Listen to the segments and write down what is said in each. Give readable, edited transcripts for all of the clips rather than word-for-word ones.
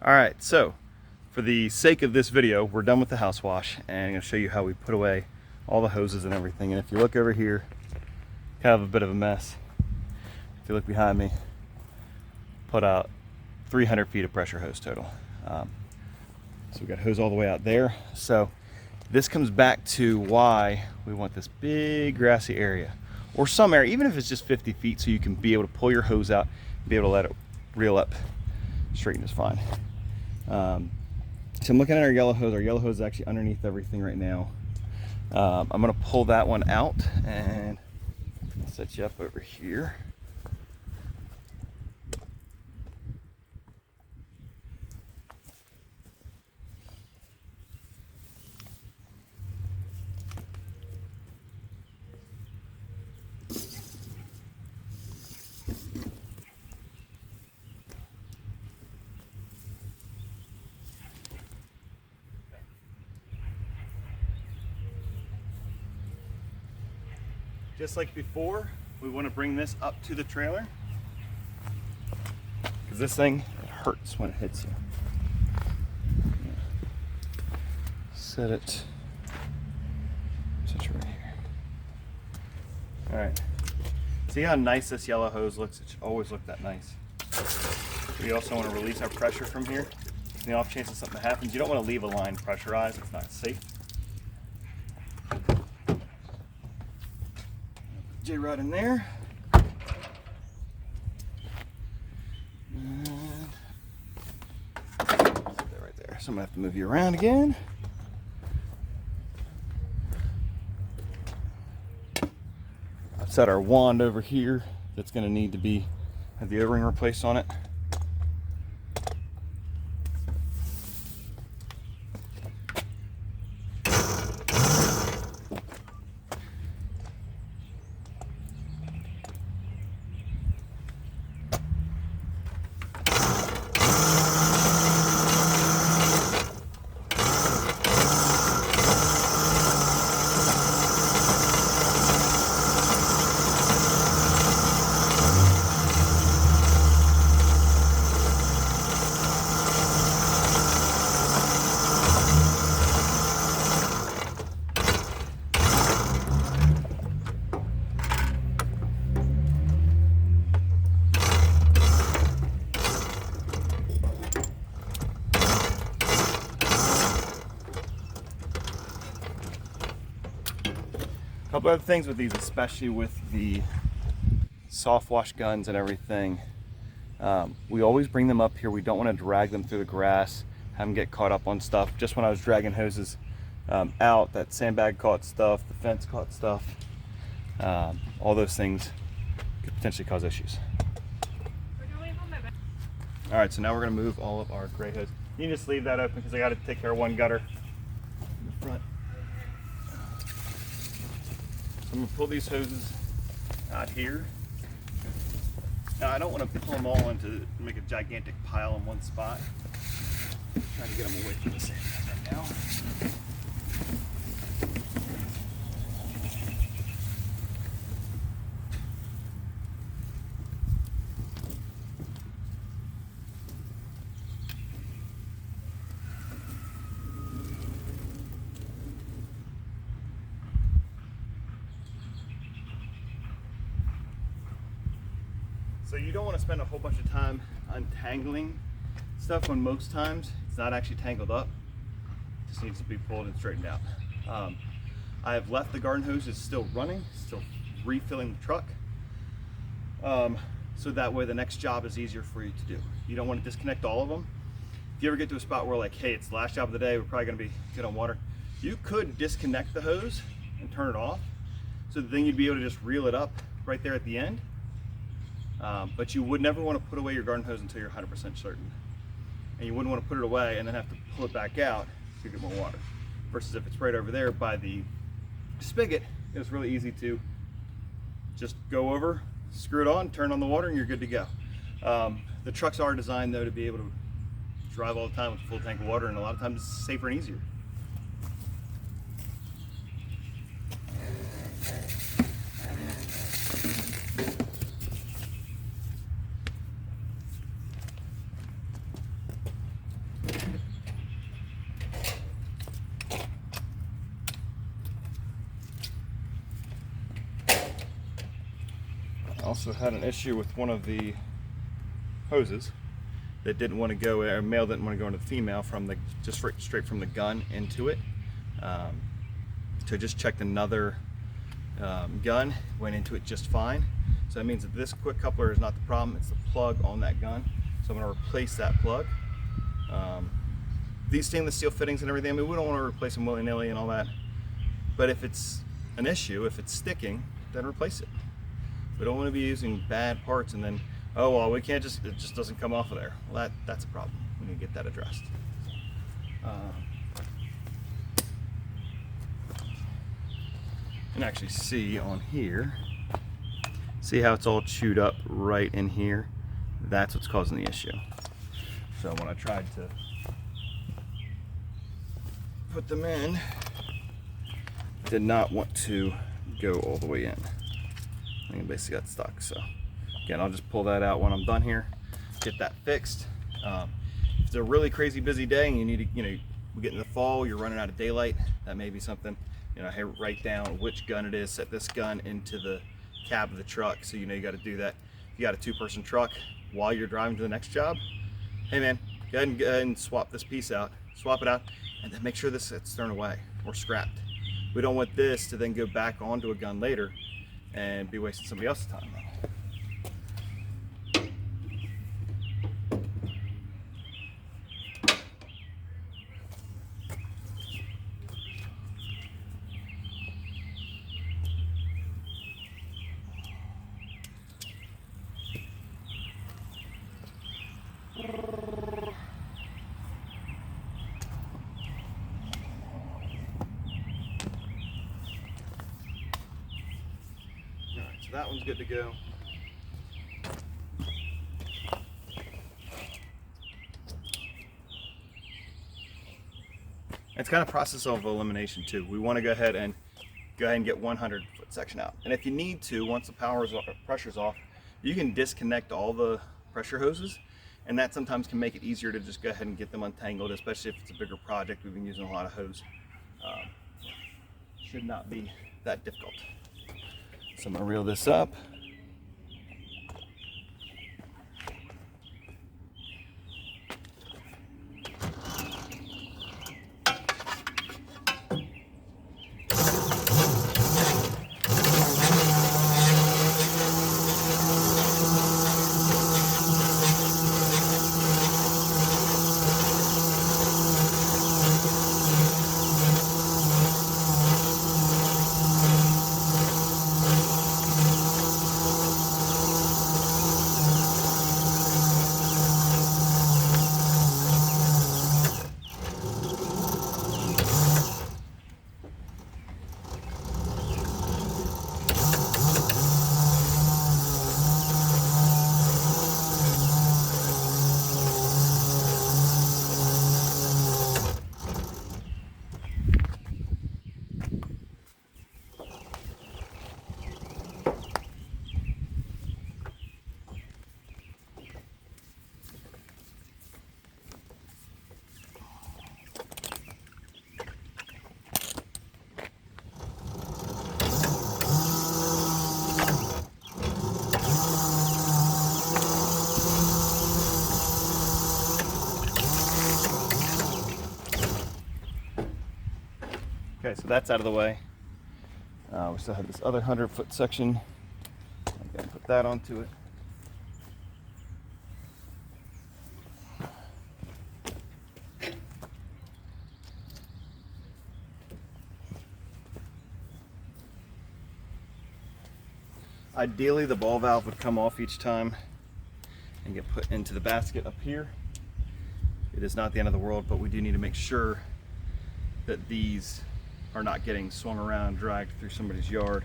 All right, so for the sake of this video, we're done with the house wash, and I'm gonna show you how we put away all the hoses and everything. And if you look over here, kind of a bit of a mess. If you look behind me, put out 300 feet of pressure hose total. So we got hose all the way out there. So this comes back to why we want this big grassy area, or some area, even if it's just 50 feet, so you can be able to pull your hose out and be able to let it reel up. Straighten is fine. So I'm looking at our yellow hose. Our yellow hose is actually underneath everything right now. I'm gonna pull that one out and I'll set you up over here. Just like before, we want to bring this up to the trailer because this thing, it hurts when it hits you. Set it right here. All right. See how nice this yellow hose looks? It should always look that nice. We also want to release our pressure from here. In the off chance that something happens, you don't want to leave a line pressurized. It's not safe. J-rod in there. And set that right there. So I'm gonna have to move you around again. I've set our wand over here. That's gonna need to have the O-ring replaced on it. A couple other things with these, especially with the soft wash guns and everything, we always bring them up here. We don't want to drag them through the grass, have them get caught up on stuff. Just when I was dragging hoses out, that sandbag caught stuff, the fence caught stuff. All those things could potentially cause issues. All right, so now we're going to move all of our gray hose. You can just leave that open because I got to take care of one gutter in the front. I'm gonna pull these hoses out here. Now I don't want to pull them all into make a gigantic pile in one spot. I'm trying to get them away from the sand right now. So you don't want to spend a whole bunch of time untangling stuff when most times it's not actually tangled up. It just needs to be pulled and straightened out. I have left the garden hoses still running, still refilling the truck. So that way the next job is easier for you to do. You don't want to disconnect all of them. If you ever get to a spot where like, hey, it's the last job of the day, we're probably gonna be good on water, you could disconnect the hose and turn it off. So then you'd be able to just reel it up right there at the end. But you would never want to put away your garden hose until you're 100% certain. And you wouldn't want to put it away and then have to pull it back out to get more water. Versus if it's right over there by the spigot, it's really easy to just go over, screw it on, turn on the water, and you're good to go. The trucks are designed though to be able to drive all the time with a full tank of water, and a lot of times it's safer and easier. also had an issue with one of the hoses that didn't want to go, or male didn't want to go into the female from the, just straight from the gun into it. So just checked another gun, went into it just fine. So that means that this quick coupler is not the problem, it's the plug on that gun. So I'm going to replace that plug. These stainless steel fittings and everything, I mean, we don't want to replace them willy-nilly and all that. But if it's an issue, if it's sticking, then replace it. We don't want to be using bad parts and then, oh well, we can't just, it just doesn't come off of there. Well, that's a problem. We need to get that addressed. And actually see on here, see how it's all chewed up right in here? That's what's causing the issue. So when I tried to put them in, did not want to go all the way in. I think it basically got stuck. So again, I'll just pull that out when I'm done here, get that fixed. If it's a really crazy busy day and you need to, we get in the fall, you're running out of daylight, that may be something, hey, write down which gun it is, set this gun into the cab of the truck so you know you got to do that. If you got a 2-person truck while you're driving to the next job, hey man, go ahead and swap this piece out, swap it out, and then make sure this gets thrown away or scrapped. We don't want this to then go back onto a gun later and be wasting somebody else's time. So that one's good to go. It's kind of process of elimination too. We want to go ahead and get 100-foot section out. And if you need to, once the pressure's off, you can disconnect all the pressure hoses, and that sometimes can make it easier to just go ahead and get them untangled, especially if it's a bigger project. We've been using a lot of hose. Should not be that difficult. So I'm going to reel this up. Okay, so that's out of the way. We still have this other 100-foot section. I'm going to put that onto it. Ideally, the ball valve would come off each time and get put into the basket up here. It is not the end of the world, but we do need to make sure that these are not getting swung around, dragged through somebody's yard.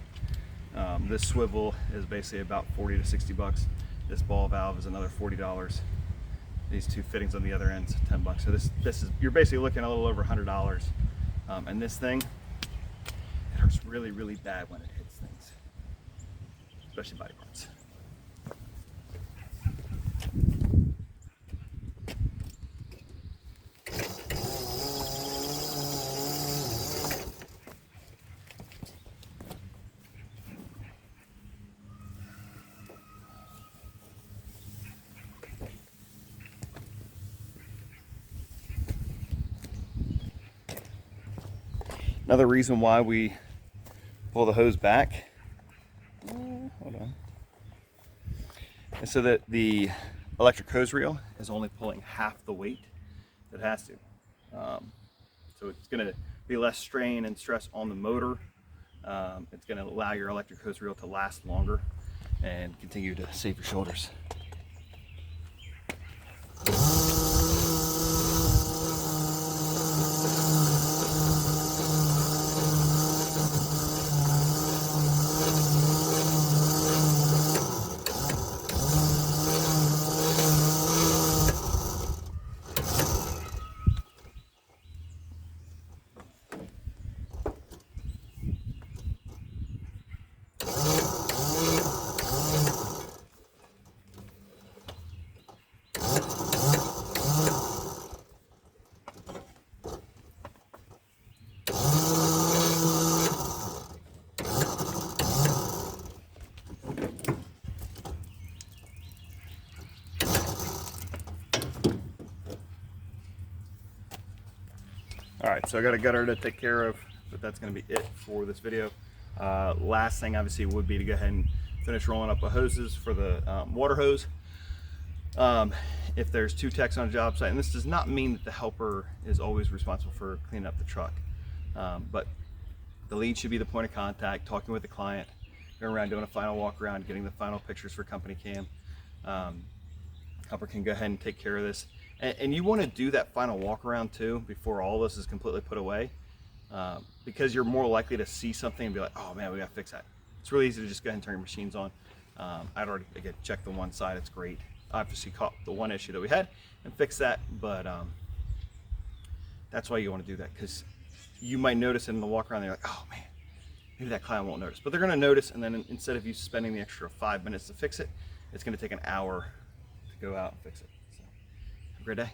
This swivel is basically about 40 to 60 bucks. This ball valve is another $40. These two fittings on the other end, 10 bucks. So this is, you're basically looking at a little over $100. And this thing, it hurts really, really bad when it hits things, especially body parts. Another reason why we pull the hose back, hold on, is so that the electric hose reel is only pulling half the weight that it has to. So it's going to be less strain and stress on the motor. It's going to allow your electric hose reel to last longer and continue to save your shoulders. All right, so I got a gutter to take care of, but that's going to be it for this video. Last thing obviously would be to go ahead and finish rolling up the hoses for the water hose. If there's 2 techs on a job site, and this does not mean that the helper is always responsible for cleaning up the truck, but the lead should be the point of contact, talking with the client, going around doing a final walk around, getting the final pictures for company cam. Helper can go ahead and take care of this. And you want to do that final walk around too before all this is completely put away, because you're more likely to see something and be like, oh man, we got to fix that. It's really easy to just go ahead and turn your machines on. I'd already, again, checked the one side, it's great. I obviously caught the one issue that we had and fixed that, but that's why you want to do that, because you might notice it in the walk around, they're like, oh man, maybe that client won't notice. But they're going to notice, and then instead of you spending the extra 5 minutes to fix it, it's going to take an hour to go out and fix it. So, have a great day.